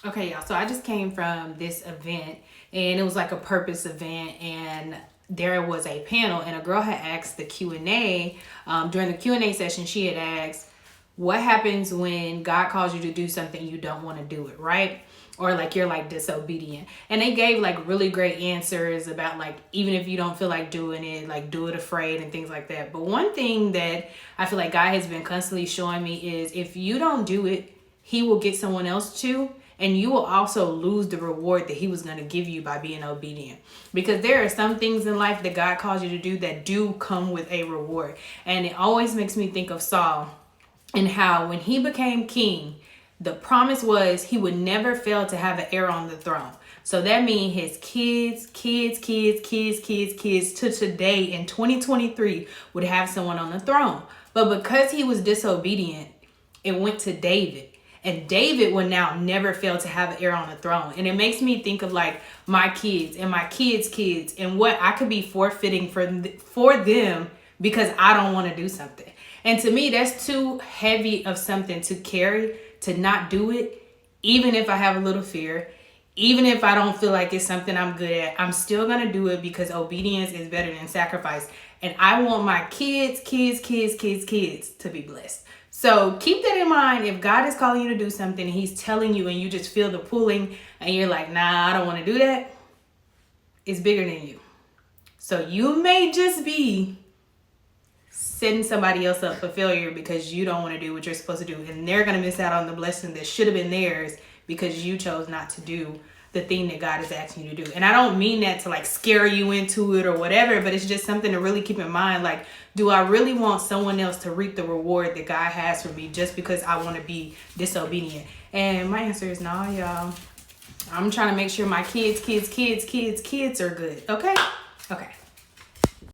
Okay, y'all. So I just came from this event, and it was like a purpose event, and there was a panel, and a girl had asked the Q&A. During the Q&A session, she had asked, what happens when God calls you to do something you don't want to do it, right? Or like you're like disobedient. And they gave like really great answers about like, even if you don't feel like doing it, like do it afraid and things like that. But one thing that I feel like God has been constantly showing me is if you don't do it, he will get someone else to, and you will also lose the reward that he was going to give you by being obedient. Because there are some things in life that God calls you to do that do come with a reward. And it always makes me think of Saul and how when he became king, the promise was he would never fail to have an heir on the throne. So that means his kids to today in 2023 would have someone on the throne. But because he was disobedient, it went to David. And David will now never fail to have an heir on the throne. And it makes me think of like my kids and my kids and what I could be forfeiting for them because I don't want to do something. And to me, that's too heavy of something to carry, to not do it. Even if I have a little fear, even if I don't feel like it's something I'm good at, I'm still going to do it because obedience is better than sacrifice. And I want my kids to be blessed. So keep that in mind. If God is calling you to do something and he's telling you and you just feel the pulling and you're like, nah, I don't want to do that, it's bigger than you. So you may just be setting somebody else up for failure because you don't want to do what you're supposed to do. And they're going to miss out on the blessing that should have been theirs because you chose not to do the thing that God is asking you to do. And I don't mean that to like scare you into it or whatever, but it's just something to really keep in mind. Like, do I really want someone else to reap the reward that God has for me just because I want to be disobedient? And my answer is no, y'all. I'm trying to make sure my kids are good. Okay? Okay.